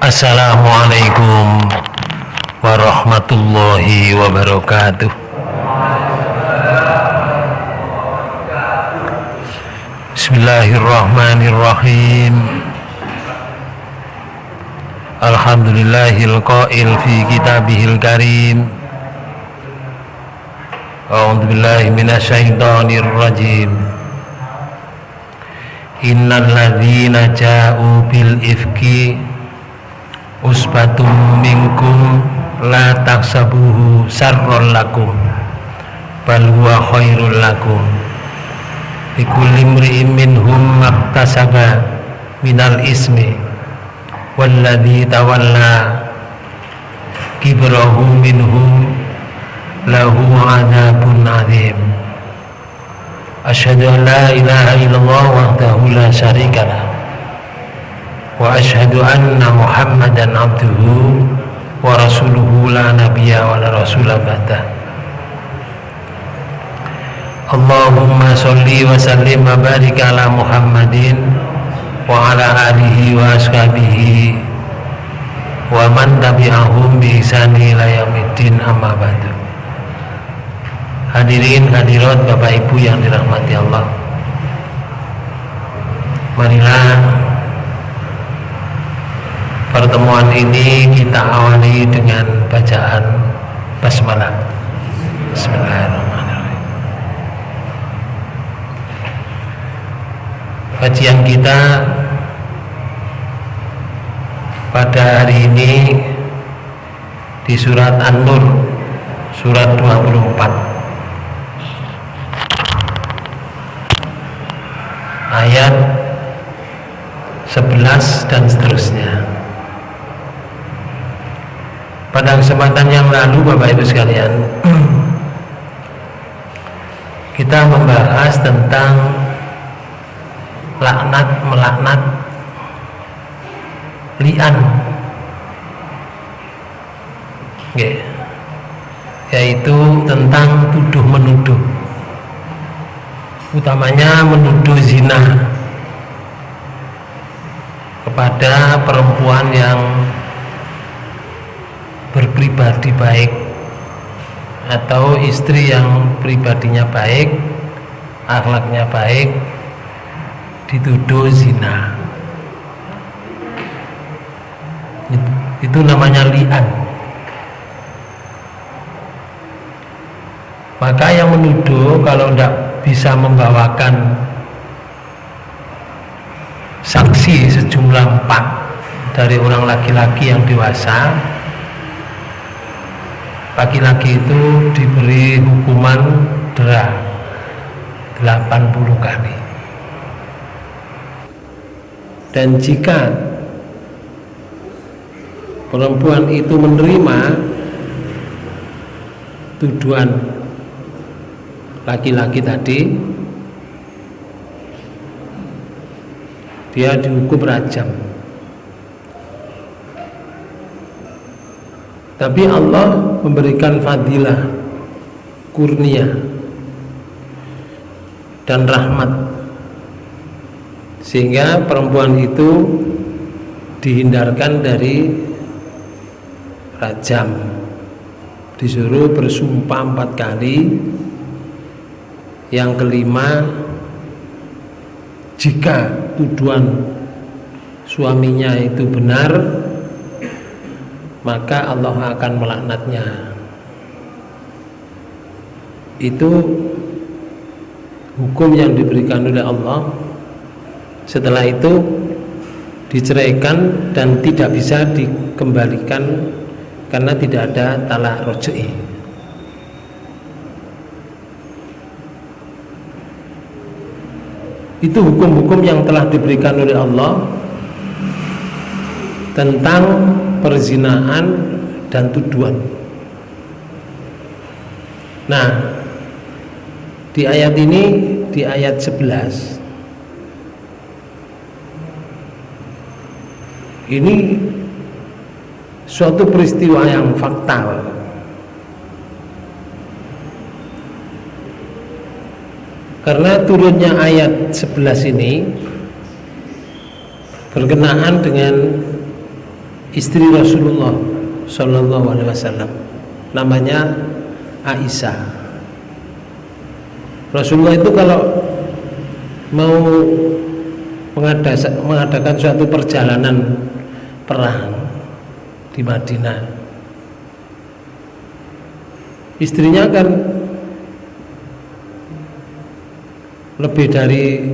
Assalamualaikum warahmatullahi wabarakatuh. Bismillahirrahmanirrahim. Alhamdulillahil qail fi kitabihil karim. A'udzu billahi minasyaitonir rajim. Innal ladzina ja'u bil ifki usbatum minkum la taksabuhu sarron lakum bal huwa khairul lakum likulli imri'in minhum maktasaba minal ismi walladzi tawalla kibrahu minhum lahu adzabun adzim. Asyhadu an la ilaha illallah wahdahu la syarikalah wa asyhadu anna Muhammadan abduhu wa rasuluhu la nabiyya wa la rasula ba'dah. Allahumma sholli wa sallim wa barik ala Muhammadin wa ala alihi wa ashabihi wa man tabi'ahum bi ihsani ila yaumiddin, amma ba'du. Hadirin hadirat Bapak Ibu yang dirahmati Allah, marilah pertemuan ini kita awali dengan bacaan basmalah. Bismillahirrahmanirrahim. Kajian kita pada hari ini di surat An-Nur, surat 24, ayat 11 dan seterusnya. Pada kesempatan yang lalu Bapak Ibu sekalian, kita membahas tentang laknat melaknat, li'an, yaitu tentang tuduh menuduh, utamanya menuduh zina kepada perempuan yang berpribadi baik atau istri yang pribadinya baik, akhlaknya baik, dituduh zina. Itu namanya li'an. Maka yang menuduh kalau tidak bisa membawakan saksi sejumlah 4 dari orang laki-laki yang dewasa, laki-laki itu diberi hukuman dera 80 kali. Dan jika perempuan itu menerima tuduhan laki-laki tadi, dia dihukum rajam. Tapi Allah memberikan fadilah, kurnia dan rahmat, sehingga perempuan itu dihindarkan dari rajam, disuruh bersumpah 4 kali. Yang kelima, jika tuduhan suaminya itu benar, maka Allah akan melaknatnya. Itu hukum yang diberikan oleh Allah. Setelah itu diceraikan dan tidak bisa dikembalikan karena tidak ada talak roj'i. Itu hukum-hukum yang telah diberikan oleh Allah tentang perzinaan dan tuduhan. Nah, di ayat ini, di ayat 11, ini suatu peristiwa yang fatal. Karena turunnya ayat 11 ini berkenaan dengan istri Rasulullah Shallallahu Alaihi Wasallam, namanya Aisyah. Rasulullah itu kalau mau mengadakan suatu perjalanan perang di Madinah, istrinya kan lebih dari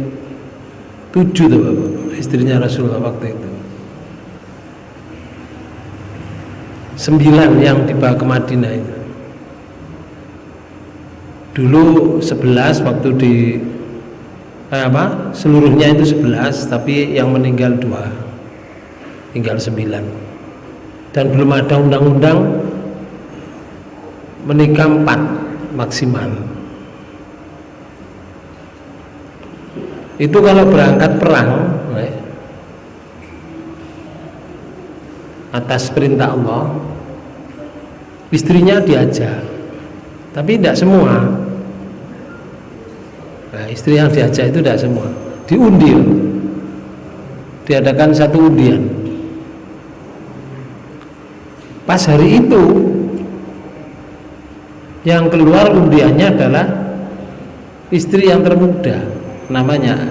7 tuh istrinya Rasulullah waktu itu. 9 yang dibawa ke Madinah itu. Dulu 11 waktu di seluruhnya itu 11, tapi yang meninggal 2, tinggal 9. Dan belum ada undang-undang menikah 4 maksimal. Itu kalau berangkat perang atas perintah Allah, istrinya diajak, tapi tidak semua. Nah, istri yang diajak itu tidak semua, diundi, diadakan satu undian. Pas hari itu yang keluar undiannya adalah istri yang termuda, namanya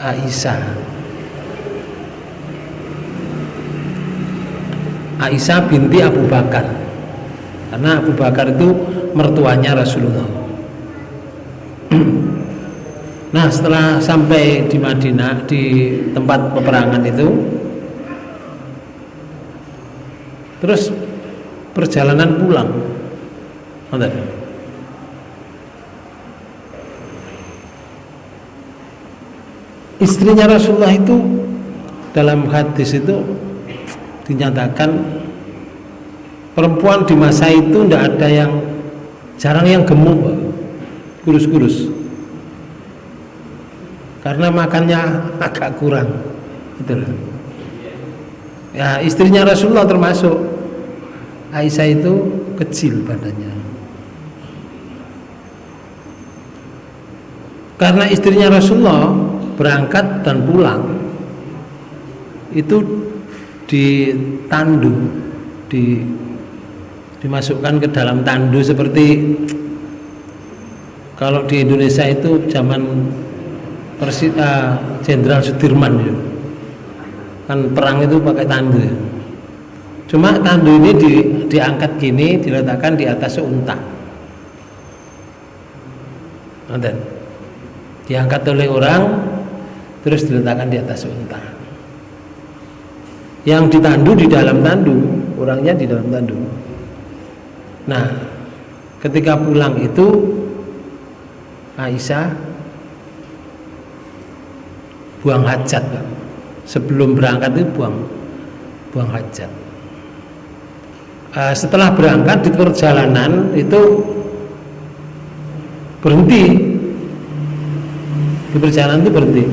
Aisyah. Aisyah binti Abu Bakar, karena Abu Bakar itu mertuanya Rasulullah. Nah, setelah sampai di Madinah, di tempat peperangan itu, terus perjalanan pulang. Istrinya Rasulullah itu dalam hadis itu dinyatakan perempuan di masa itu tidak ada yang, jarang yang gemuk, kurus-kurus, karena makannya agak kurang gitu loh. Ya, istrinya Rasulullah termasuk Aisyah itu kecil badannya, karena istrinya Rasulullah berangkat dan pulang itu ditandu, dimasukkan ke dalam tandu, seperti kalau di Indonesia itu zaman Jenderal Sudirman ya, kan perang itu pakai tandu ya. Cuma tandu ini diangkat gini, diletakkan di atas unta, diangkat oleh orang terus diletakkan di atas unta. Yang ditandu di dalam tandu, orangnya di dalam tandu. Nah, ketika pulang itu Aisyah buang hajat. Sebelum berangkat itu buang hajat. Setelah berangkat di perjalanan itu berhenti. Di perjalanan itu berhenti.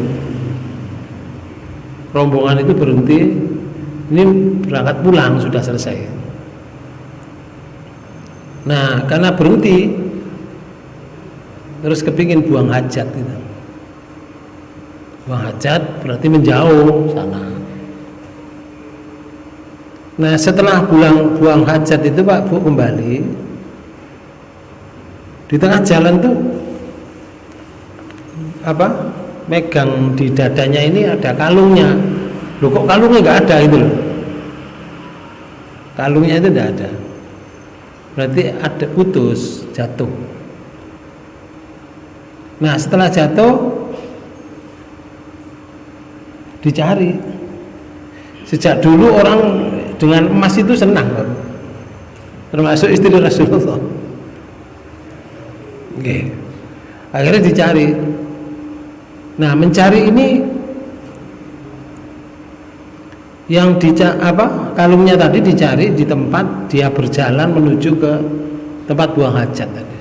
Rombongan itu berhenti. Ini berangkat pulang, sudah selesai. Nah, karena berhenti, terus kepingin buang hajat gitu. Buang hajat berarti menjauh sana. Nah, setelah buang hajat itu Pak Bu kembali, di tengah jalan tuh megang di dadanya ini ada kalungnya. Loh, kok kalungnya nggak ada itu loh. Kalungnya itu tidak ada. Berarti ada, putus, jatuh. Nah, setelah jatuh dicari. Sejak dulu orang dengan emas itu senang, termasuk istri Rasulullah. Oke. Akhirnya dicari. Nah, mencari ini yang kalungnya tadi dicari di tempat dia berjalan menuju ke tempat buang hajat tadi.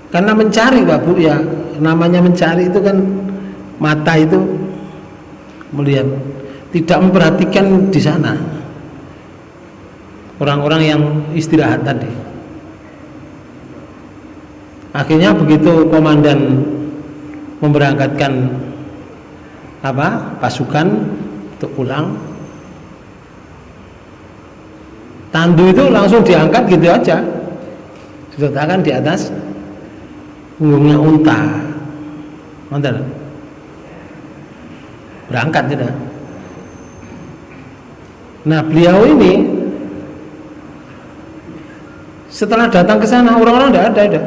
Karena mencari Pak Bu ya, namanya mencari itu kan mata itu melihat, tidak memperhatikan di sana orang-orang yang istirahat tadi. Akhirnya begitu komandan memberangkatkan pasukan untuk pulang. Tandu itu langsung diangkat gitu aja, diletakkan di atas punggungnya unta. Mantap. Berangkat tidak. Nah, beliau ini setelah datang ke sana orang-orang tidak ada.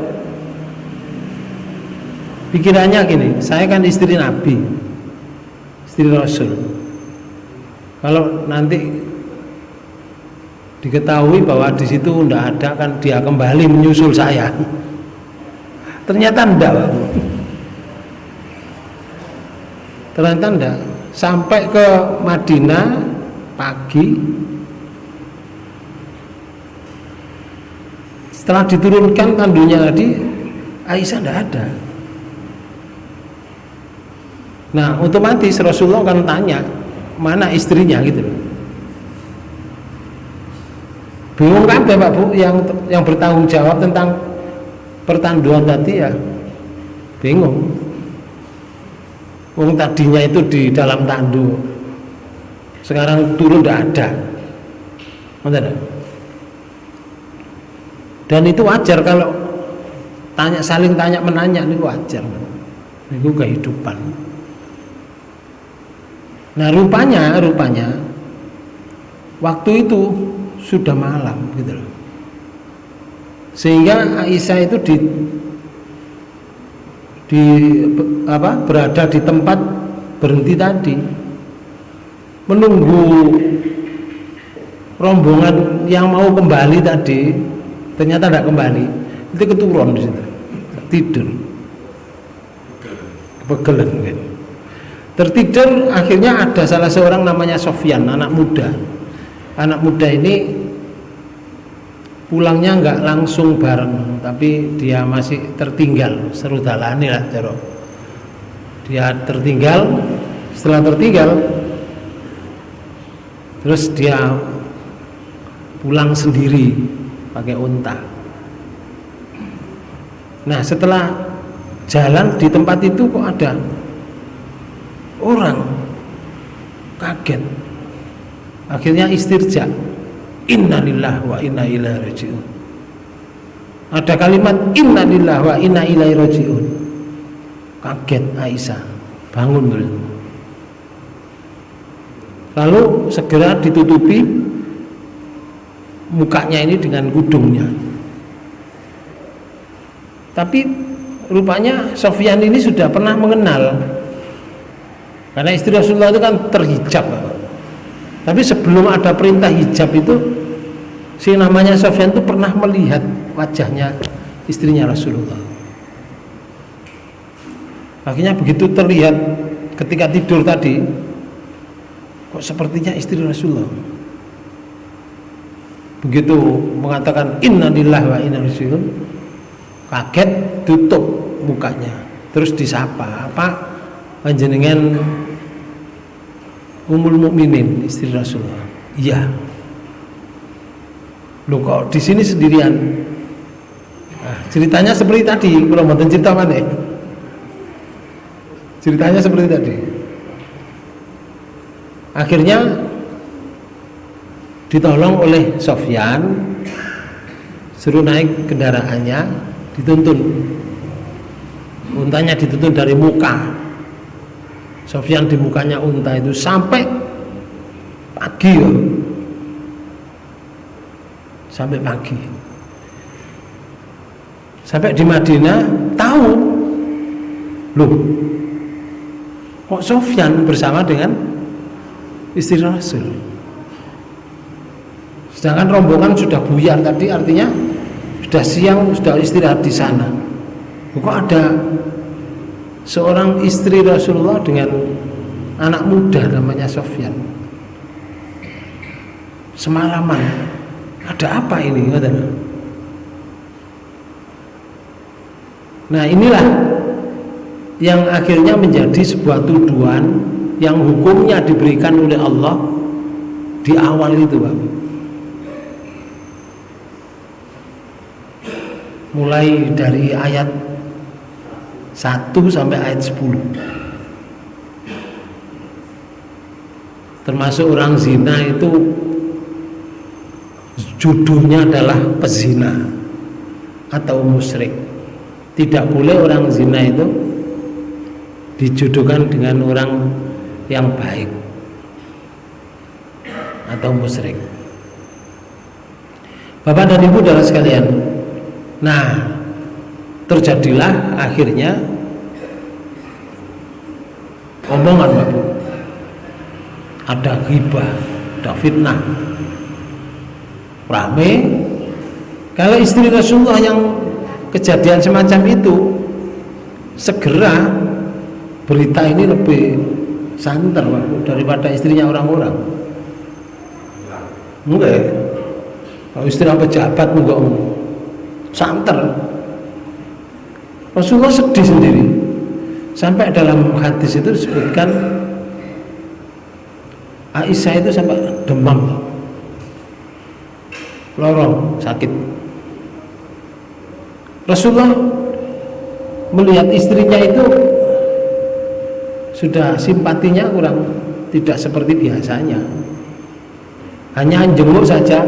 Pikirannya gini, saya kan istri Nabi, istri Rasul. Kalau nanti diketahui bahwa di situ tidak ada, kan dia kembali menyusul saya. Ternyata tidak, ternyata tidak. Sampai ke Madinah pagi, setelah diturunkan tandunya tadi, Aisyah tidak ada. Nah, otomatis Rasulullah akan tanya mana istrinya gitu. Bingung kan Pak Bu yang bertanggung jawab tentang pertanduan tadi ya bingung. Wong tadinya itu di dalam tandu, sekarang turun tidak ada. Benar? Dan itu wajar kalau saling tanya menanya, ini wajar. Itu kehidupan. Nah, rupanya waktu itu sudah malam gitu loh. Sehingga Aisyah itu berada di tempat berhenti tadi menunggu rombongan yang mau kembali tadi, ternyata tidak kembali. Itu keturun di situ, tidur, kepegelan gitu. Tertidur, akhirnya ada salah seorang namanya Sofyan, anak muda ini pulangnya nggak langsung bareng, tapi dia masih tertinggal, serudalani lah jaro. Dia tertinggal, setelah tertinggal terus dia pulang sendiri pakai unta. Nah, setelah jalan di tempat itu kok ada orang, kaget. Akhirnya istirja, innalillahi wa inna ilaihi raji'un. Ada kalimat innalillahi wa inna ilaihi raji'un. Kaget Aisyah, bangun dulu. Lalu segera ditutupi mukanya ini dengan kudungnya. Tapi rupanya Sofyan ini sudah pernah mengenal, karena istri Rasulullah itu kan terhijab. Tapi sebelum ada perintah hijab itu, si namanya Sofyan itu pernah melihat wajahnya istrinya Rasulullah. Akhirnya begitu terlihat ketika tidur tadi, kok sepertinya istri Rasulullah. Begitu mengatakan innalillahi wa inna ilaihi raji'un, kaget, tutup mukanya, terus disapa, apa panjenengan Ummul Mukminin, istri Rasulullah? Iya. Loh, kok di sini sendirian? Nah, ceritanya seperti tadi, kalau mau cerita mana? Ceritanya seperti tadi. Akhirnya ditolong oleh Sofyan, suruh naik kendaraannya, dituntun. Untanya dituntun dari muka. Sofyan di mukanya unta itu sampai pagi ya. Sampai pagi. Sampai di Madinah tahu, loh, kok Sofyan bersama dengan istri Rasul. Sedangkan rombongan sudah buyar tadi, artinya sudah siang, sudah istirahat di sana. Kok ada seorang istri Rasulullah dengan anak muda namanya Sofyan. Semalaman, ada apa ini? Nah, inilah yang akhirnya menjadi sebuah tuduhan yang hukumnya diberikan oleh Allah di awal itu, Pak. Mulai dari ayat 1 sampai ayat 10. termasuk orang zina itu jodohnya adalah pezina atau musyrik. Tidak boleh orang zina itu dijodohkan dengan orang yang baik atau musyrik. Bapak dan Ibu saudara sekalian, nah terjadilah akhirnya omongan Bapak, ada ghibah, ada fitnah, rame. Kalau istri Rasulullah yang kejadian semacam itu, segera berita ini lebih santer Bapak, daripada istrinya orang-orang. Enggak, kalau istri pejabat enggak santer. Rasulullah sedih sendiri, sampai dalam hadis itu disebutkan Aisyah itu sampai demam, lorong, sakit. Rasulullah melihat istrinya itu sudah simpatinya kurang, tidak seperti biasanya, hanya jenguk saja,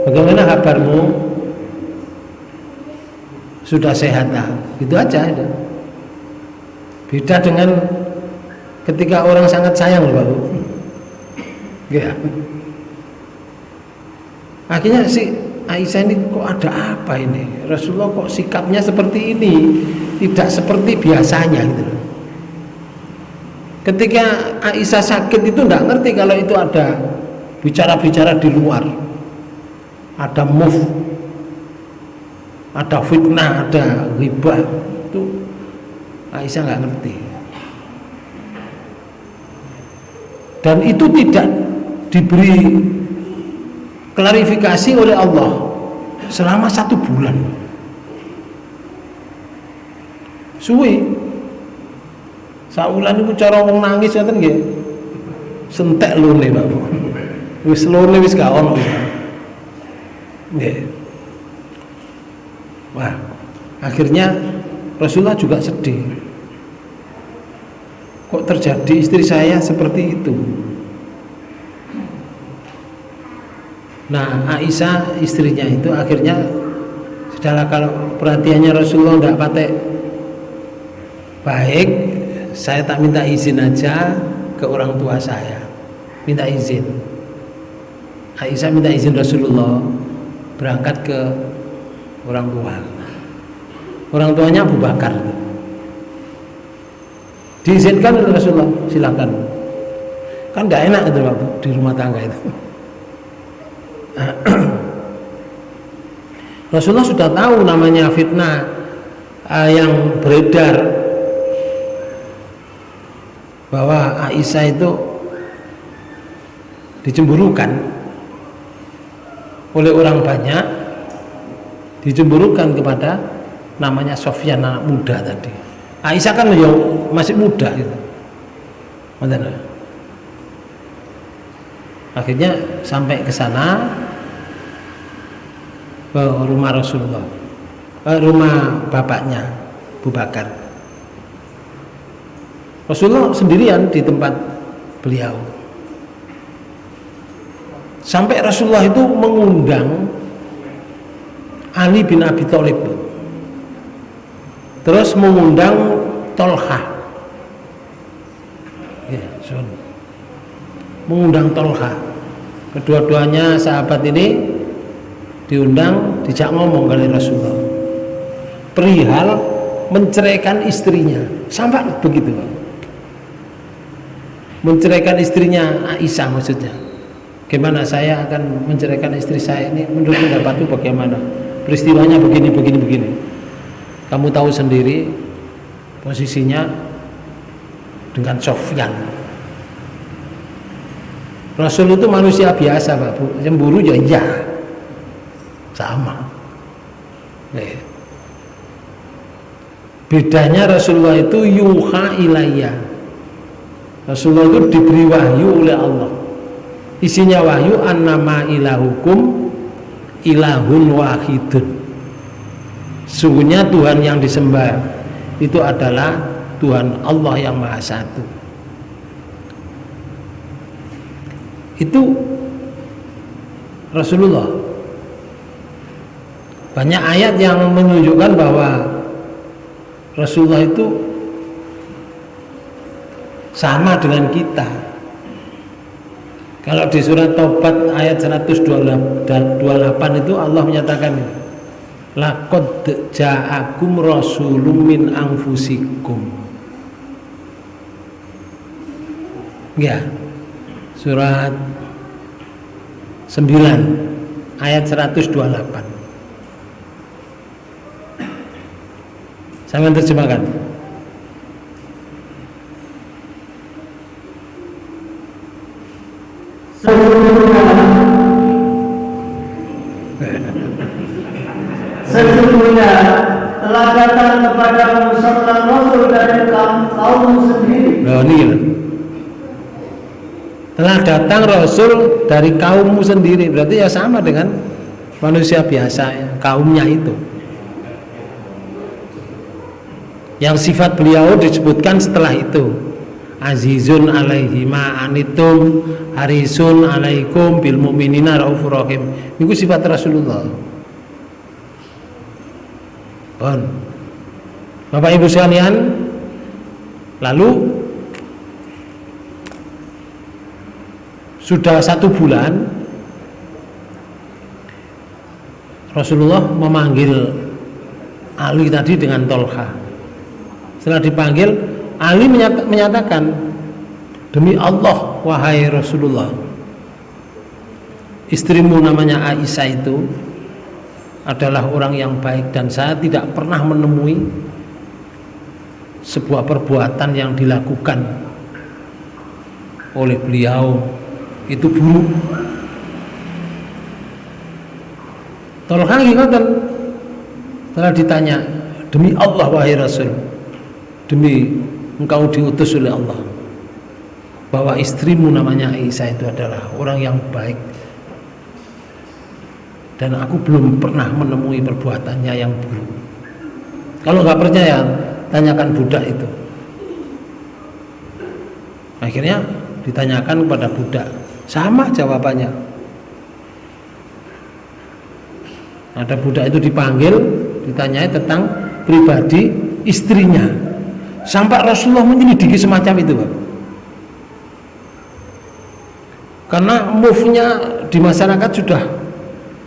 bagaimana kabarmu, sudah sehat lah, gitu aja. Beda dengan ketika orang sangat sayang loh Bapak. Ya. Akhirnya si Aisyah ini kok ada apa ini? Rasulullah kok sikapnya seperti ini, tidak seperti biasanya gitu. Ketika Aisyah sakit itu tidak ngerti kalau itu ada bicara-bicara di luar, ada move, ada fitnah, ada ghibah, itu Aisyah nggak ngerti. Dan itu tidak diberi klarifikasi oleh Allah selama 1 bulan. Suwi saulan iku cara wong nangis ngoten nggih. Sentek lune Bapak. Wis lune wis gak ono. Nggih. Wah, akhirnya Rasulullah juga sedih. Kok terjadi istri saya seperti itu? Nah, Aisyah istrinya itu akhirnya sudahlah, kalau perhatiannya Rasulullah tidak patek baik, saya tak minta izin aja ke orang tua saya, minta izin. Aisyah minta izin Rasulullah berangkat ke orang tua. Orang tuanya Abu Bakar. Diizinkan oleh Rasulullah, silakan. Kan tidak enak itu Bapak di rumah tangga itu. Rasulullah sudah tahu namanya fitnah yang beredar bahwa Aisyah itu dicemburukan oleh orang banyak, dicemburukan kepada namanya Sofyan, anak muda tadi. Aisyah kan masih muda gitu. Akhirnya sampai ke sana, ke rumah Rasulullah, rumah bapaknya Abu Bakar. Rasulullah sendirian di tempat beliau. Sampai Rasulullah itu mengundang Ali bin Abi Thalib, terus mengundang Tolha, mengundang Tolha. Kedua-duanya sahabat ini diundang, dijak ngomong kali Rasulullah perihal menceraikan istrinya. Sampai begitu, menceraikan istrinya Aisyah maksudnya. Gimana saya akan menceraikan istri saya ini, menurut pendapatku bagaimana? Peristiwanya begini. Kamu tahu sendiri posisinya dengan Sofyan. Rasul itu manusia biasa Pak Bu, cemburu ya iya, sama. Bedanya Rasulullah itu yuha ilayya. Rasulullah itu diberi wahyu oleh Allah. Isinya wahyu annama ilahukum ilahun wahidun. Sungguhnya Tuhan yang disembah itu adalah Tuhan Allah yang Maha Satu. itu Rasulullah. Banyak ayat yang menunjukkan bahwa Rasulullah itu sama dengan kita. Kalau di surat Taubat ayat 128 itu Allah menyatakan, laqad ja'akum rasulun min anfusikum. Ya, surat 9 ayat 128. Saya menerjemahkan. Sesungguhnya telah datang kepadamu seorang rasul dari kaummu sendiri. Nah, ini gila. Telah datang rasul dari kaummu sendiri, berarti ya sama dengan manusia biasa ya, kaumnya itu. Yang sifat beliau disebutkan setelah itu. Azizun alaihi ma anitum harisun alaikum bil mu'minina raufur rahim. Itu sifat Rasulullah. Bon. Bapak Ibu sekalian, lalu sudah 1 bulan Rasulullah memanggil Ali tadi dengan Tolha. Setelah dipanggil, Ali menyatakan, demi Allah wahai Rasulullah, istrimu namanya Aisyah itu adalah orang yang baik dan saya tidak pernah menemui sebuah perbuatan yang dilakukan oleh beliau itu buruk. Tolong ngingatan setelah ditanya, demi Allah wahai Rasul, demi engkau diutus oleh Allah, bahwa istrimu namanya Aisyah itu adalah orang yang baik dan aku belum pernah menemui perbuatannya yang buruk. Kalau nggak percaya, tanyakan budak itu. Akhirnya ditanyakan kepada budak, sama jawabannya. Ada budak itu dipanggil, ditanyai tentang pribadi istrinya, sampai Rasulullah menyelidiki semacam itu, Pak. Karena move-nya di masyarakat sudah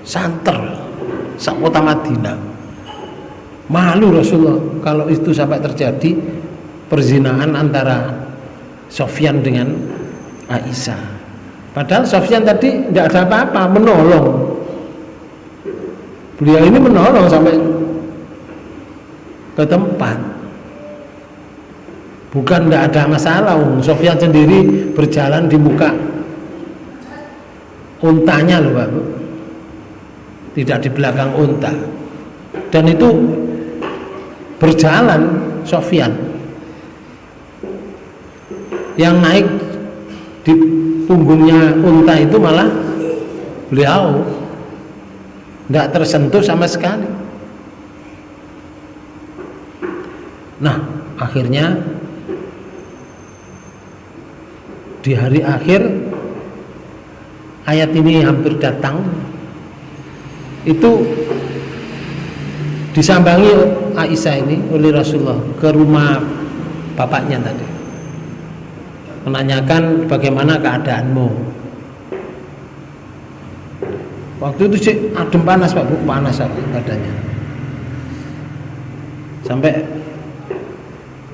santer sak kota Madinah. Malu Rasulullah kalau itu sampai terjadi perzinahan antara Sofyan dengan Aisyah. Padahal Sofyan tadi tidak ada apa-apa, menolong. Beliau ini menolong sampai ke tempat. Bukan tidak ada masalah. Sofyan sendiri berjalan di muka untanya loh, Pak. Tidak di belakang unta. Dan itu berjalan Sofyan. Yang naik di punggungnya unta itu malah beliau, tidak tersentuh sama sekali. Nah, akhirnya di hari akhir ayat ini hampir datang, itu disambangi Aisyah ini oleh Rasulullah ke rumah bapaknya tadi, menanyakan bagaimana keadaanmu. Waktu itu sih adem panas, Pak, Bu, panas badannya. Sampai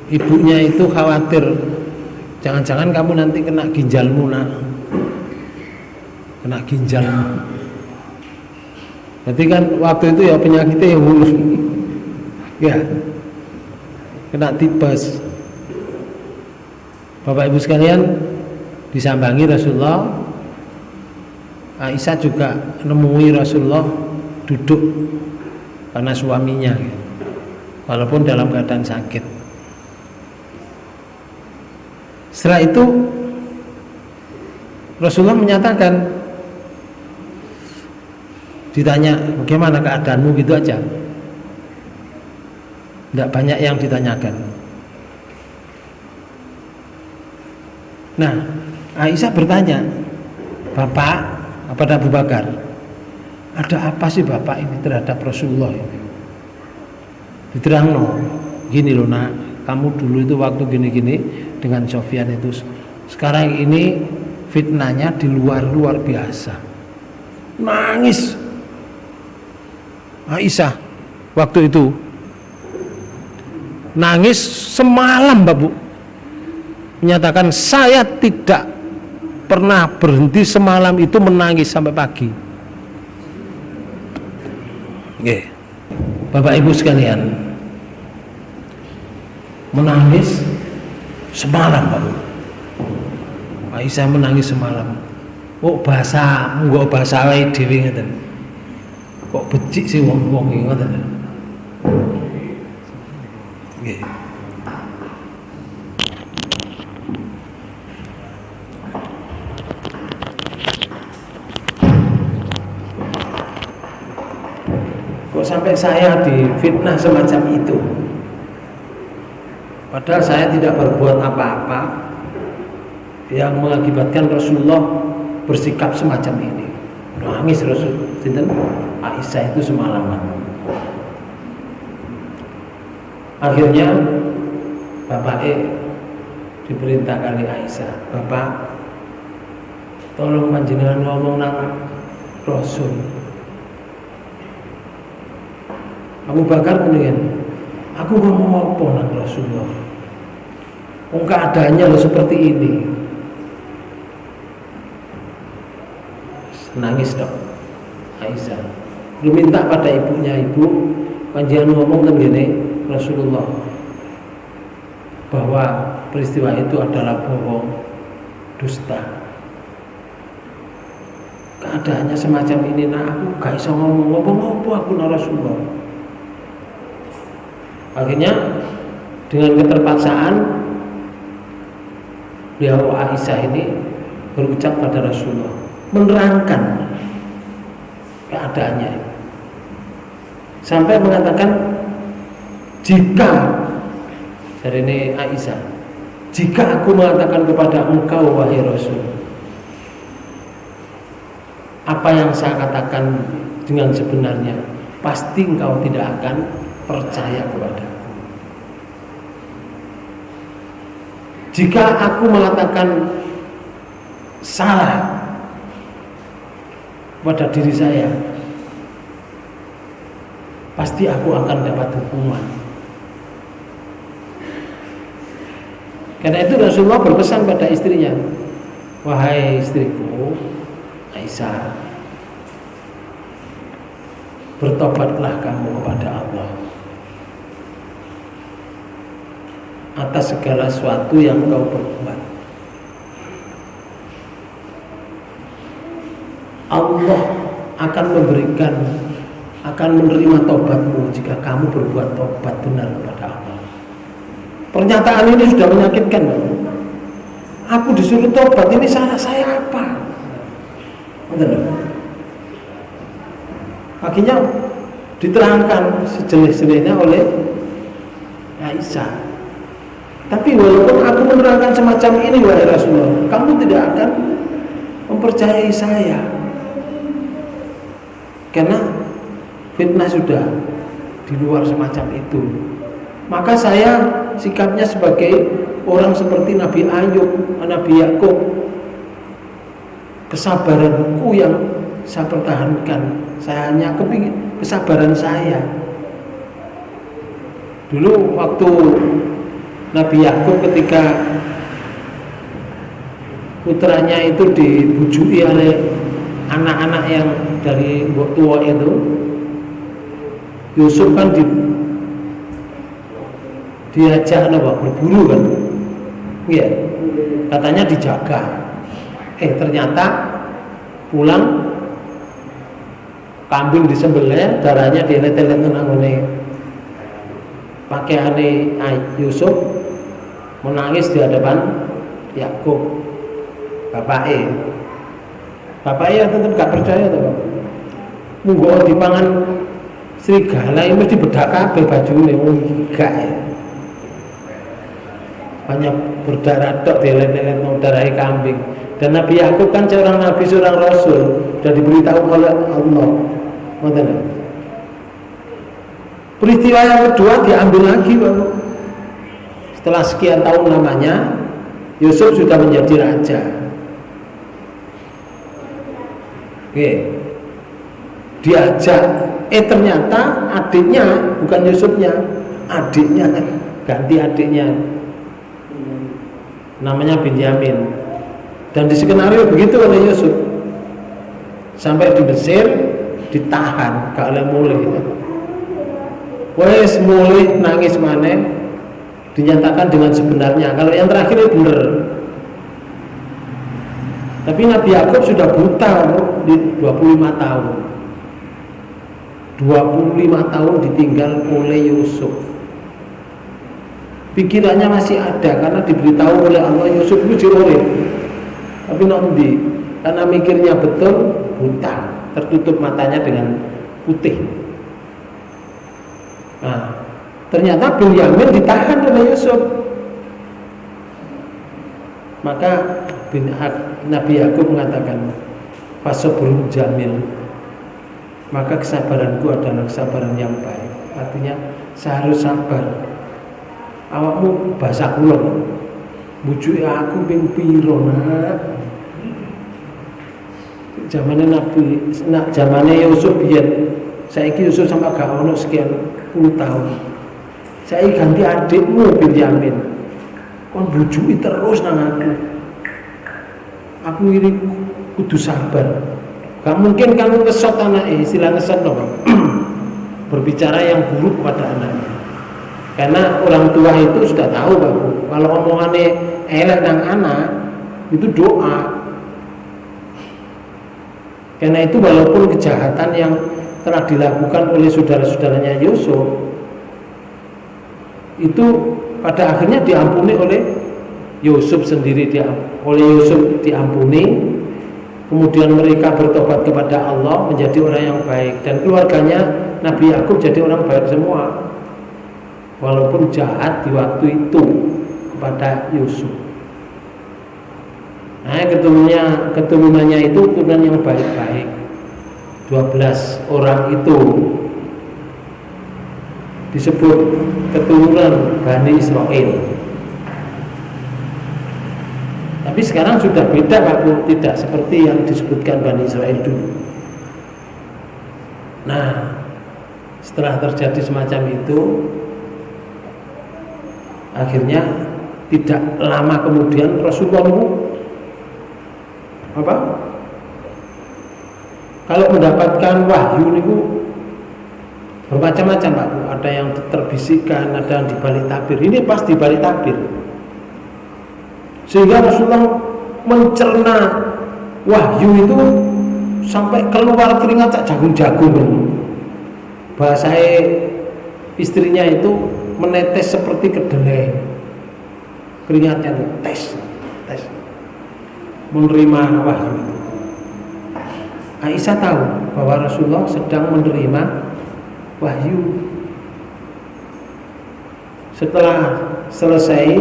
ibunya itu khawatir, jangan-jangan kamu nanti kena ginjalmu, nak. Kena ginjalmu. Berarti kan waktu itu ya penyakitnya yang hulu. Ya. Kena tipes. Bapak Ibu sekalian, disambangi Rasulullah. Aisyah juga nemui Rasulullah duduk karena suaminya, walaupun dalam keadaan sakit. Setelah itu Rasulullah menyatakan, ditanya bagaimana keadaanmu gitu aja, tidak banyak yang ditanyakan. Nah, Aisyah bertanya, Bapak kepada Abu Bakar, ada apa sih Bapak ini terhadap Rasulullah ini? Diterangno, gini loh nak, kamu dulu itu waktu gini-gini dengan Sofyan itu, sekarang ini fitnahnya di luar biasa. Nangis Aisyah waktu itu, nangis semalam Bapak Bu, menyatakan saya tidak pernah berhenti semalam itu menangis sampai pagi. Oke. Bapak Ibu sekalian, menangis semalam Bapak. Aisyah menangis semalam. Kok bahasa nggak bahasa wae dhewe ngeten. Kok becik sih wong-wong iki ngoten. Nggih. Kok sampai saya difitnah semacam itu? Padahal saya tidak berbuat apa-apa yang mengakibatkan Rasulullah bersikap semacam ini. Nangis Rasul sinten Aisyah itu semalaman. Akhirnya Bapak diperintah kali Aisyah, Bapak tolong panjenengan ngomong nang Rasul. Abu Bakar kemudian, aku ngomong apa nang Rasulullah? Keadaannya lo seperti ini. Nangis dok Aisyah. Lu minta pada ibunya, ibu panjenengan ngomong tentang Rasulullah bahwa peristiwa itu adalah bohong, dusta. Keadaannya semacam ini, nah aku gak bisa ngomong apa aku nang Rasulullah. Akhirnya dengan keterpaksaan beliau Aisyah ini berucap pada Rasulullah, menerangkan keadaannya sampai mengatakan, jika dari ini Aisyah, jika aku mengatakan kepada engkau wahai Rasul, apa yang saya katakan dengan sebenarnya, pasti engkau tidak akan percaya kepadaku. Jika aku mengatakan salah pada diri saya, pasti aku akan dapat hukuman. Karena itu Rasulullah berpesan pada istrinya, wahai istriku Aisyah, bertobatlah kamu kepada Allah atas segala sesuatu yang kau perbuat. Allah akan menerima tobatmu jika kamu berbuat tobat benar kepada Allah. Pernyataan ini sudah menyakitkan. Aku disuruh tobat, ini salah saya apa? Akhirnya diterangkan sejenis-jenisnya oleh Aisyah. Tapi walaupun aku menerangkan semacam ini wahai Rasulullah, kamu tidak akan mempercayai saya. Karena fitnah sudah di luar semacam itu. Maka saya sikapnya sebagai orang seperti Nabi Ayub, Nabi Yakub. Kesabaranku yang saya pertahankan. Saya hanya kepingin kesabaran saya. Dulu waktu Nabi Yakub ketika putranya itu dibujui oleh anak-anak yang dari mbok tua itu, Yusuf kan diajak berburu kan, iya, katanya dijaga. Ternyata pulang kambing disembelih, darahnya dielet-elet nang pakaiane Yusuf, menangis di hadapan Yakub, bapaknya tetap gak percaya tuh. Munggo dipangan serigala ini mesti bedak kabeh bajune, enggak ya. Hanya berdarah tok, dielet-elet nang darahe kambing. Dan Nabi Yakub kan seorang nabi, seorang rasul, sudah diberitahu oleh Allah. Peristiwa yang kedua diambil lagi, Bapak. Setelah sekian tahun lamanya, Yusuf sudah menjadi raja. Oke. Diajak, ternyata adiknya, bukan Yusufnya, adiknya, ganti adiknya, namanya Benyamin. Dan di skenario begitu oleh Yusuf, sampai di Mesir ditahan, gak oleh mulai. Wes mulai nangis maneh, dinyatakan dengan sebenarnya. Kalau yang terakhir itu benar. Tapi Nabi Yakub sudah buta di 25 tahun. 25 tahun ditinggal oleh Yusuf. Pikirannya masih ada karena diberitahu oleh Allah Yusuf itu diurip. Tapi nanti karena mikirnya betul, buta, tertutup matanya dengan putih. Nah, ternyata Benyamin ditahan oleh Yusuf. Maka Nabi Yakub mengatakan, "Fasabrun jamil." Maka kesabaranku adalah kesabaran yang baik. Artinya saya harus sabar. Awakmu bahasa kula, bujuke aku ping piro nak? Zamane Nabi, zamane Yusuf biyen. Saiki Yusuf sampai gak ono sekian puluh tahun. Saya ganti adikmu Benyamin. Kon bujuki terus nang aku. Aku ini kudu sabar. Gak mungkin kamu ngesot anaknya, istilah ngesot loh. Berbicara yang buruk kepada anaknya. Karena orang tua itu sudah tahu Bapak, kalau omongannya elek nang anak itu doa. Karena itu walaupun kejahatan yang telah dilakukan oleh saudara-saudaranya Yusuf itu pada akhirnya diampuni oleh Yusuf sendiri, oleh Yusuf diampuni. Kemudian mereka bertobat kepada Allah menjadi orang yang baik, dan keluarganya Nabi Yakub jadi orang baik semua, walaupun jahat di waktu itu kepada Yusuf. Nah, keturunannya itu keturunan yang baik-baik. 12 orang itu disebut keturunan Bani Israel. Tapi sekarang sudah beda Pak Bu, tidak seperti yang disebutkan Bani Israel dulu. Nah, setelah terjadi semacam itu, akhirnya tidak lama kemudian Rasulullah kalau mendapatkan wahyu niku bermacam-macam Pak Bu. Ada yang terbisikkan, ada yang dibalik tabir. Ini pas dibalik tabir. Sehingga Rasulullah mencerna wahyu itu sampai keluar keringat cak jagung-jagung. Bahasa istrinya itu menetes seperti kedelai. Keringatnya tes menerima wahyu itu. Aisyah tahu bahwa Rasulullah sedang menerima wahyu. Setelah selesai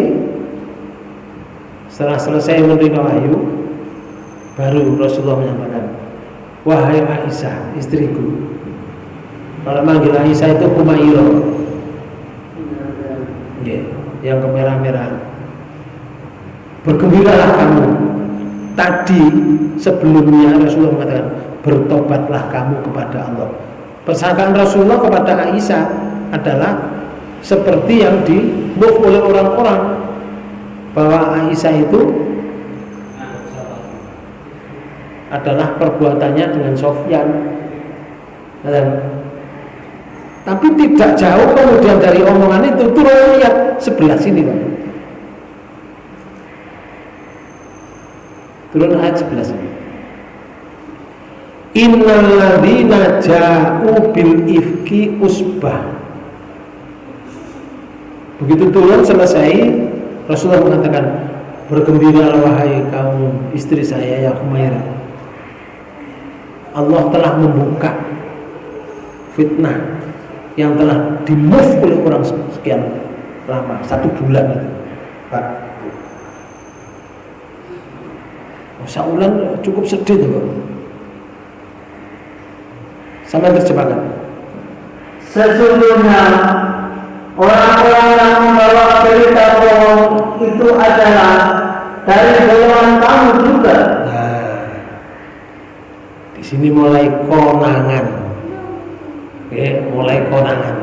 menerima wahyu, baru Rasulullah menyampaikan, "Wahai Aisyah, istriku." Kalau manggil Aisyah itu Humairah, yang kemerah-merah. Bergembiralah kamu. Tadi sebelumnya Rasulullah mengatakan, bertobatlah kamu kepada Allah. Persakaan Rasulullah kepada Aisyah adalah seperti yang di-move oleh orang-orang, bahwa Aisyah itu adalah perbuatannya dengan Sofyan. Tapi tidak jauh kemudian dari omongan itu turun ayat sebelah sini Pak. Turun ayat sebelah sini. Innal ladzina ja'u bil ifki usbah. Begitu turun selesai, Rasulullah mengatakan, bergembiralah wahai kaum istri saya ya Humairah. Allah telah membuka fitnah yang telah di-move oleh orang sekian lama, 1 bulan itu Pak. Saulan cukup sedih tuh. Sampai terjebak kan? Sesungguhnya orang-orang yang membawa berita bohong itu adalah dari golongan kamu juga. Nah, di sini mulai konangan. Oke, mulai konangan.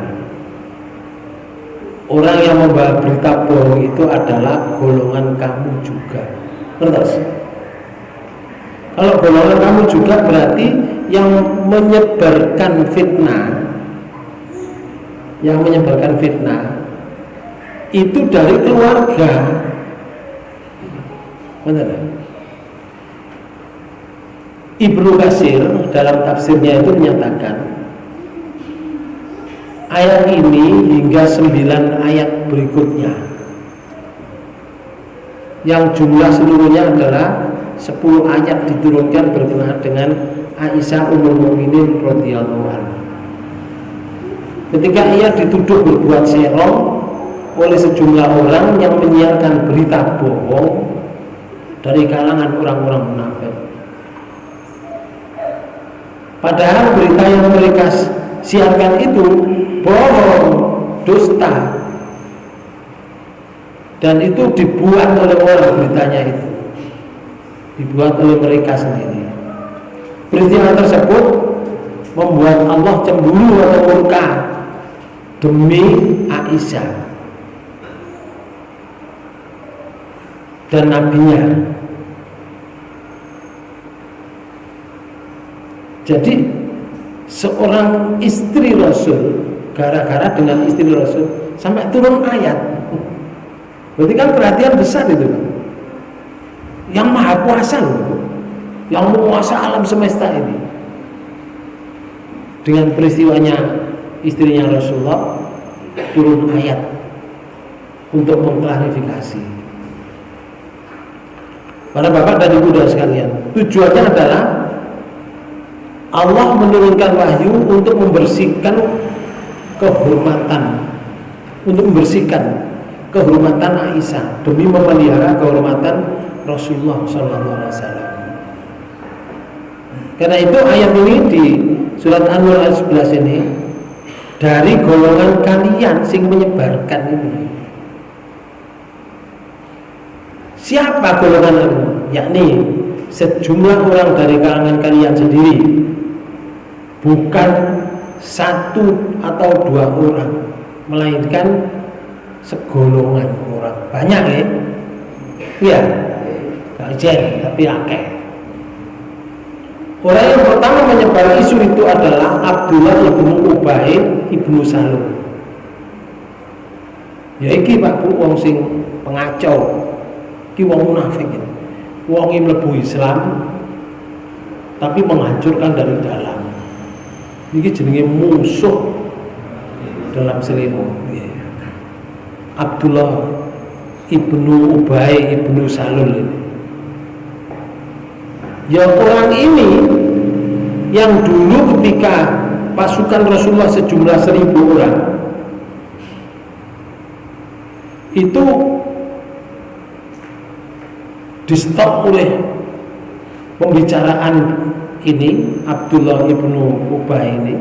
Orang yang membawa berita bohong itu adalah golongan kamu juga. Terus, kalau golongan kamu juga berarti yang menyebarkan fitnah, itu dari keluarga. Benar? Ibnu Katsir dalam tafsirnya itu menyatakan ayat ini hingga 9 ayat berikutnya yang jumlah seluruhnya adalah 10 ayat diturunkan berkenaan dengan Aisyah Ummul Mukminin radhiyallahu anha. Ketika ia dituduh berbuat serong oleh sejumlah orang yang menyiarkan berita bohong dari kalangan orang-orang munafik. Padahal berita yang mereka siarkan itu bohong, dusta, dan itu dibuat oleh orang, beritanya itu dibuat oleh mereka sendiri. Peristiwa tersebut membuat Allah cemburu atau murka demi Aisyah dan nabinya. Jadi seorang istri Rasul, gara-gara dengan istri Rasul sampai turun ayat, berarti kan perhatian besar itu kan? Yang maha kuasa loh, yang menguasa alam semesta ini. Dengan peristiwanya istrinya Rasulullah turun ayat untuk mengklarifikasi. Para bapak dan ibu sekalian, tujuannya adalah Allah menurunkan wahyu untuk membersihkan kehormatan, Aisyah demi memelihara kehormatan Rasulullah SAW. Karena itu ayat ini di surat An-Nur ayat 11 ini, dari golongan kalian sing menyebarkan ini. Siapa golongan itu? Yakni sejumlah orang dari kalangan kalian sendiri, bukan 1 atau 2 orang, melainkan segolongan orang. Banyak ya? Iya, kajian tapi akeh. Orang yang pertama menyebar isu itu adalah Abdullah ibnu Ubay ibnu Salul. Ya iki Pak Bu, wong sing pengacau, iki wong munafik, wong yang mlebu Islam tapi menghancurkan dari dalam. Iki jenenge musuh dalam selimut. Abdullah ibnu Ubay ibnu Salul ini. Ya, orang ini yang dulu ketika pasukan Rasulullah sejumlah 1000 orang itu di stop oleh pembicaraan ini, Abdullah ibnu Ubay ini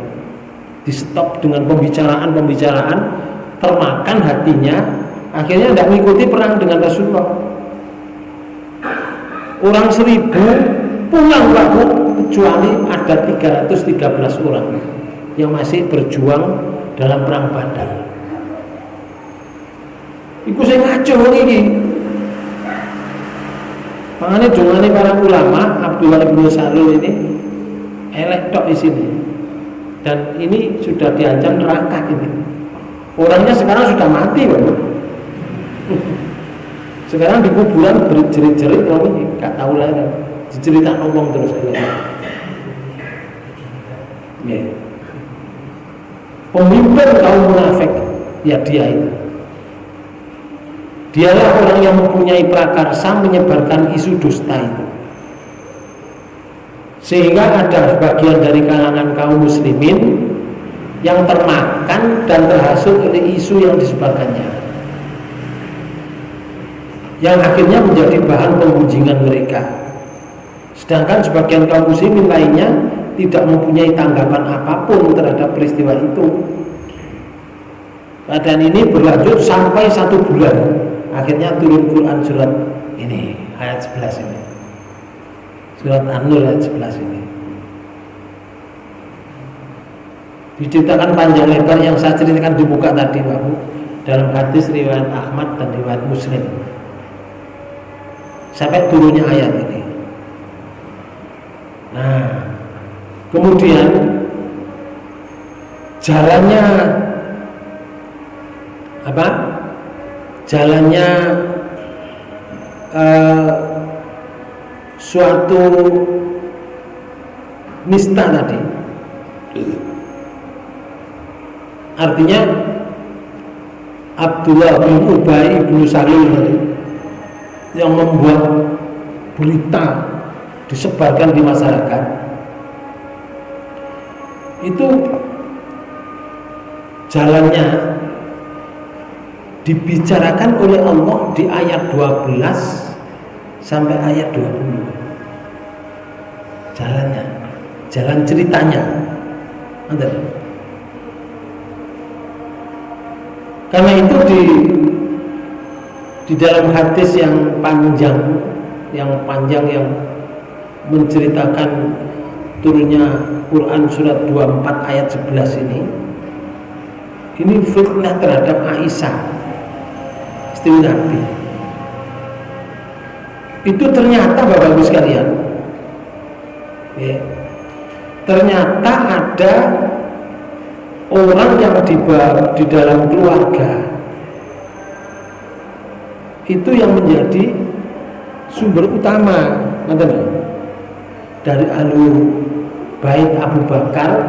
di stop dengan pembicaraan termakan hatinya, akhirnya tidak mengikuti perang dengan Rasulullah. Orang 1000 pulang waktu, kecuali ada 313 orang yang masih berjuang dalam perang Badar. Iku saya ngaco ini. Makanya dongane para ulama, Abdullah ibnu Salul ini elek tok di sini, dan ini sudah diancam neraka ini. Orangnya sekarang sudah mati, Bapak. Sekarang di kuburan berjerit-jerit, orang ini gak tahu lah, cerita ngomong terus. Ya. Pemimpin kaum munafik, ya dia itu. Dialah orang yang mempunyai prakarsa menyebarkan isu dusta itu, sehingga ada bagian dari kalangan kaum muslimin yang termakan dan terhasut oleh isu yang disebarkannya, yang akhirnya menjadi bahan pembujingan mereka Sedangkan sebagian kaum muslimin lainnya tidak mempunyai tanggapan apapun terhadap peristiwa itu. Keadaan ini berlanjut sampai 1 bulan. Akhirnya turun Quran surat ini, ayat 11 ini. Surat An-Nur ayat 11 ini. Diceritakan panjang lebar yang saya ceritakan di muka tadi, Pak Bu, dalam hadis riwayat Ahmad dan riwayat Muslim. Sampai turunnya ayat ini. Nah, kemudian jalannya apa? Jalannya suatu nista tadi. Artinya Abdullah bin Ubay bin Salul tadi yang membuat berita disebarkan di masyarakat itu jalannya dibicarakan oleh Allah di ayat 12 sampai ayat 20. Jalannya, jalan ceritanya. Karena itu di dalam hadis yang panjang yang menceritakan turunnya Quran surat 24 ayat 11 ini fitnah terhadap Aisyah, istri Nabi. Itu ternyata Bapak Ibu sekalian, ya, ternyata ada orang yang di dalam keluarga itu yang menjadi sumber utama dari ahlu bait Abu Bakar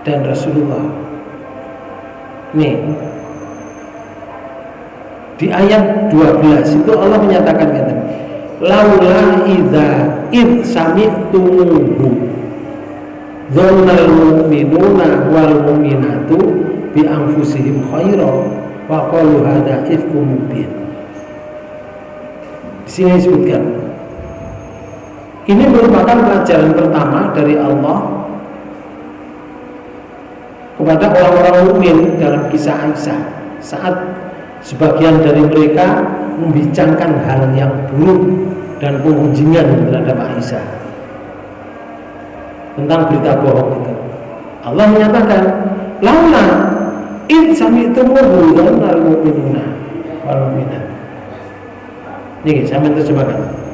dan Rasulullah. Nih, di ayat 12 itu Allah menyatakan laula id sami'tumuhu dzannal mu'minuna wal mu'minatu bi anfusihim khaira wa qalu hadza ifkum mubin. Di sini disebutkan ini merupakan pelajaran pertama dari Allah kepada orang-orang mukmin dalam kisah Aisyah saat sebagian dari mereka membincangkan hal yang buruk dan pengunjingan terhadap Aisyah tentang berita bohong itu. Allah menyatakan laula in sami'tumuhu dzannal mu'minuna wal mu'minat. Ini saya menerjemahkan.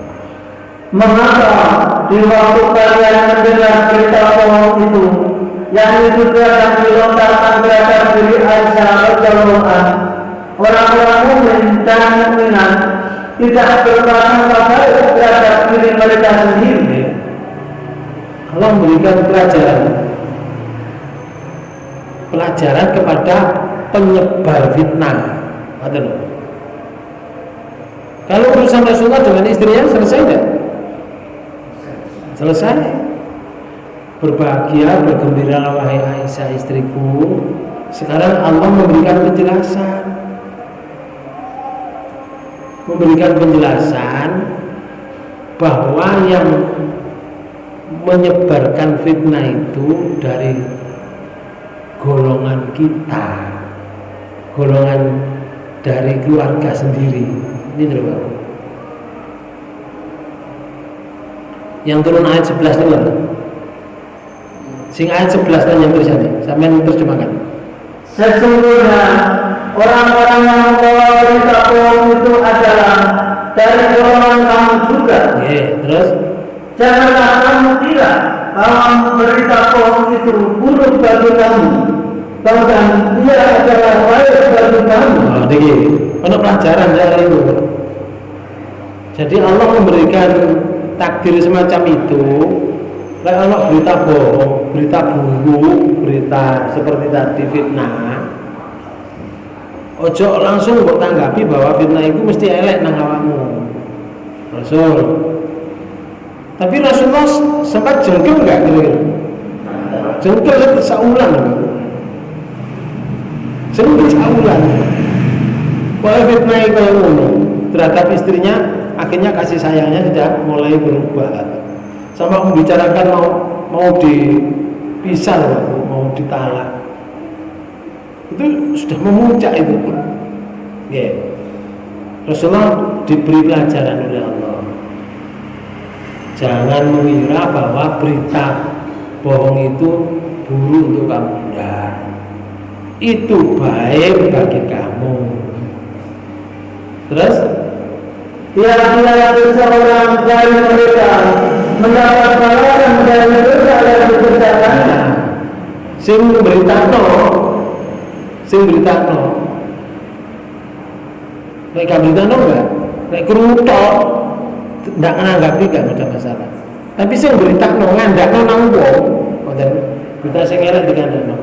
Mengapa di waktu kalian mendengar berita bohong itu yang itu telah dilontarkan terhadap diri Aisyah radhiyallahu anha, orang-orang mukmin dan mukminat tidak berprasangka baik terhadap diri mereka sendiri? Allah memberikan pelajaran kepada penyebar fitnah. Kalau urusan Rasulullah dengan istrinya selesai tidak? Selesai. Berbahagia, bergembira wahai Aisyah istriku. Sekarang Allah memberikan penjelasan bahwa yang menyebarkan fitnah itu dari golongan kita, golongan dari keluarga sendiri. Ini terus yang turun ayat 11 itu sing ayat 11 yang tulisannya sampai terjemahkan. Sesungguhnya orang-orang yang membawa berita bohong itu adalah dari golongan kamu juga. Terus janganlah kamu kira bahwa berita bohong itu buruk bagi kamu, bahkan dia adalah baik bagi kamu. Untuk pelajaran dari itu. Jadi Allah memberikan takdir semacam itu. Kalau berita bohong, berita buruk, berita seperti tadi fitnah, ojo langsung mbok tanggapi bahwa fitnah itu mesti elek nang awakmu. Rasul. Tapi Rasulullah sempat jengkel enggak kira-kira? Jengkel saulan. Jengkel saulan. Bahwa fitnah itu ngono terhadap istrinya akhirnya kasih sayangnya sudah mulai berubah. Sama membicarakan mau dipisah, mau ditalak, itu sudah memuncak itu. Ya. Rasulullah diberi pelajaran oleh Allah. Jangan mengira bahwa berita bohong itu buruk untuk kamu. Enggak. Itu baik bagi kamu. Terus Tiada seorang dari mereka mendapat balasan dari dosa yang dikerjakan. Sing beritakan, nek gak beritakan enggak, nek kerutok ndak nanggapi gak ada masalah. Tapi sing beritakan ngandakno nang wong, ngoten. Kita sing elek dikandakno.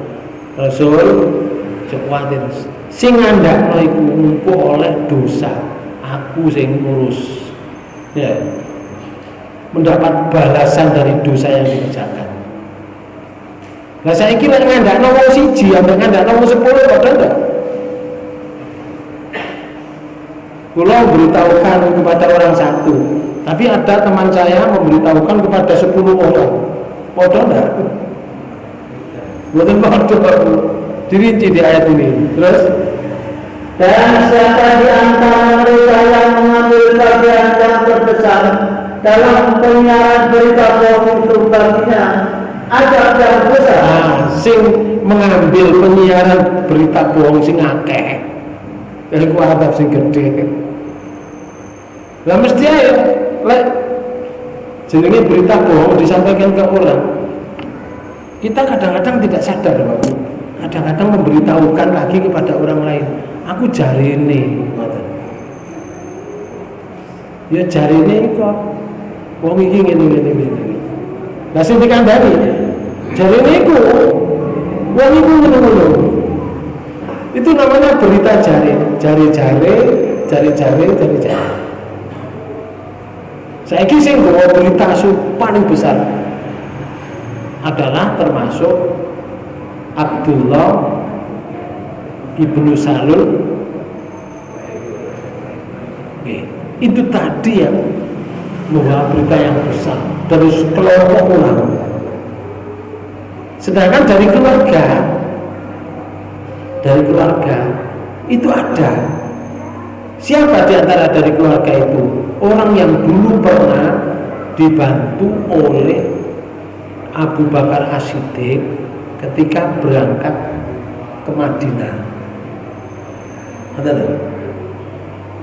Rasul jek kuwatir sing ngandakno iku engko oleh dosa, aku sing ngurus. Ya. Mendapat balasan dari dosa yang dikerjakan. Lah saiki lek ngandakno wong siji ambek ngandakno wong 10 padha ndak? Kula memberitahukan kepada orang satu, tapi ada teman saya memberitahukan kepada 10 orang. Padha ndak? Mboten padha. Dirinci di ayat ini. Terus Dan siapa di antara mereka yang mengambil bagian yang terbesar dalam penyiaran berita bohong itu baginya azab yang besar. sing mengambil penyiaran berita bohong sing akeh. Iku azab sing gede. Lah mesti ae lek jenenge berita bohong disampaikan ke orang. Kita kadang-kadang tidak sadar, Bapak. Kadang-kadang memberitahukan lagi kepada orang lain. Aku jari ini, ya jari ini kok, wong iki ngene. Lah sing dikandani, jari ini ku, wong iku ngono. Itu namanya berita jari. Saiki sing nggawa berita paling besar adalah termasuk Abdullah Ibnu Salul. Itu tadi yang membawa berita yang besar dari kelompok ulama. Sedangkan dari keluarga itu ada. Siapa di antara dari keluarga itu? Orang yang dulu pernah dibantu oleh Abu Bakar As-Siddiq ketika berangkat ke Madinah.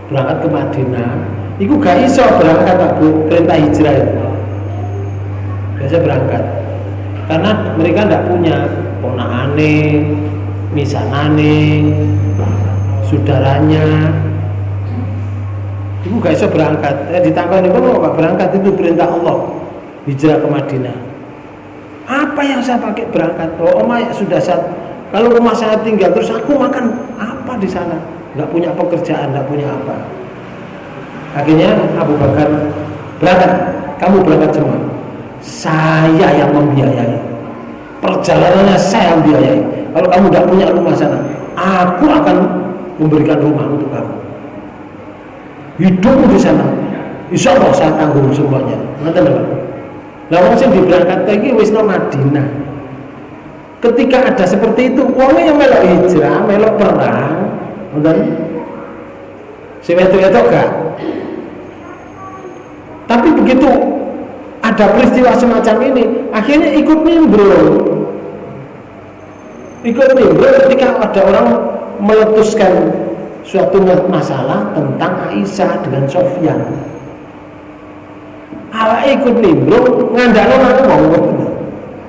Berangkat ke Madinah, itu gak iso berangkat Abu perintah hijrah itu. Biasa berangkat karena mereka tidak punya ponakane, misanane, saudaranya. Itu gak iso berangkat. Ditangkap kok gak berangkat, itu perintah Allah hijrah ke Madinah. Apa yang saya pakai berangkat? Oh, Oma sudah kalau rumah saya tinggal terus aku makan apa di sana? Nggak punya pekerjaan, nggak punya apa. Akhirnya Abu Bakar berangkat. Kamu berangkat semua. Saya yang membiayai. Perjalanannya saya yang biayai. Kalau kamu nggak punya rumah sana, aku akan memberikan rumah untuk kamu. Hidupmu di sana, insya Allah saya tanggung semuanya. Nanti lah wong sing diberangkat iki wis nang Madinah. Ketika ada seperti itu, wong yang melok hijrah, melok perang, ngoten. Sing wedok gak. Tapi begitu ada peristiwa semacam ini, akhirnya ikut nimbrung. Ketika ada orang meletuskan suatu masalah tentang Aisyah dengan Sofyan. Awak ikut nimbrung ngandakno nang wong.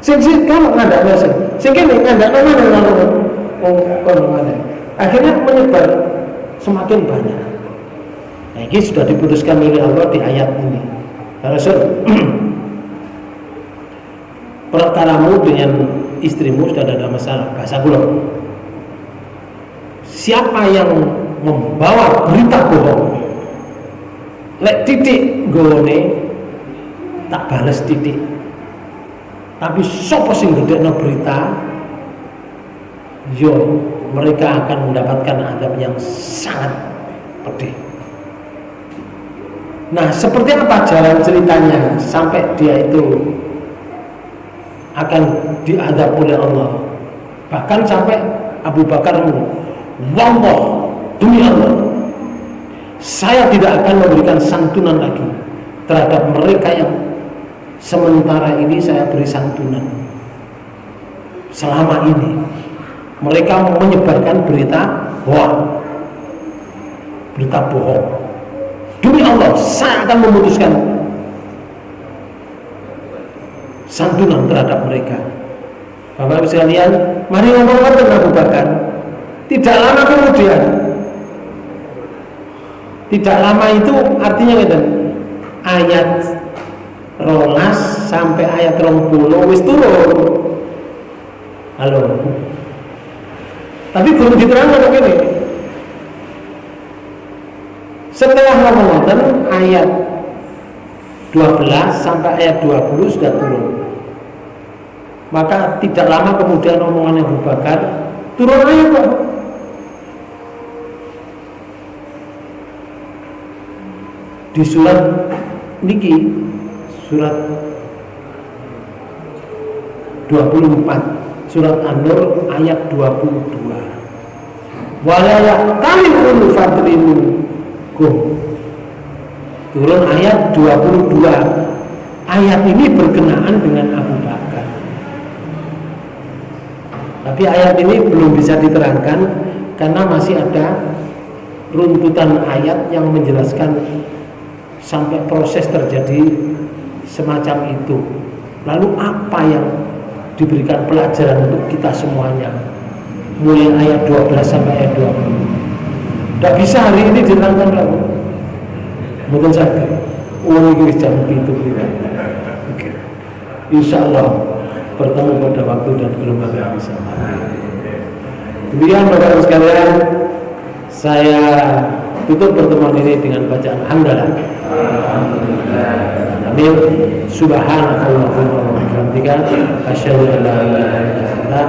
Sing kamu ngandakno sing kene ngandakno nang wong. Akhirnya menyebar semakin banyak. Nah, ini sudah diputuskan oleh Allah di ayat ini. Rasul, perkaramu dengan istrimu sudah ada masalah. Bahasa kula. Siapa yang membawa berita bohong, lek titik gone tak balas titik. Tapi sapa sing gedekno berita, yo mereka akan mendapatkan azab yang sangat pedih. Nah, seperti apa jalan ceritanya sampai dia itu akan diadab oleh Allah? Bahkan sampai Abu Bakar wallah, demi Allah, saya tidak akan memberikan santunan lagi terhadap mereka yang sementara ini saya beri santunan. Selama ini mereka menyebarkan berita hoax, berita bohong. Demi Allah, saya akan memutuskan santunan terhadap mereka. Bapak Ibu sekalian, mari ngomong tentang Abu Bakar. Tidak lama kemudian, tidak lama itu artinya ayat rolas sampai ayat 20 wis turun. Halo. Tapi belum diterangkan begini. Setelah Ramadan ayat 12 sampai ayat 20 sudah turun. Maka tidak lama kemudian omongannya Abu Bakar turun ayat kok. Di surat niki, surat 24, surat An-Nur ayat 22. Wala yaqtalil ulul fadli minkum. Turun ayat 22. Ayat ini berkenaan dengan Abu Bakar. Tapi ayat ini belum bisa diterangkan karena masih ada runtutan ayat yang menjelaskan sampai proses terjadi semacam itu. Lalu apa yang diberikan pelajaran untuk kita semuanya? Mulai ayat 12 sampai ayat 20. Tidak bisa hari ini diterangkan kamu. Mungkin saja. Ini jam itu tidak. Insya Allah bertemu pada waktu dan gelombang yang bisa. Demikian Bapak Ibu sekalian, saya tutup pertemuan ini dengan bacaan hamdalah. Amin. Subhanakallahumma wa bihamdika asyhadu an la ilaha illa anta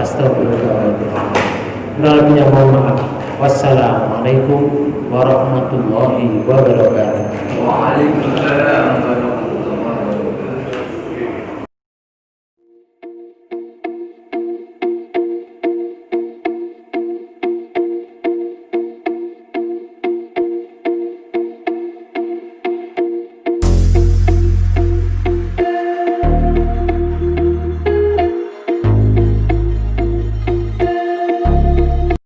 astaghfiruka wa atubu ilaik. Mohon maaf. Wassalamualaikum warahmatullahi wabarakatuh. Waalaikumsalam.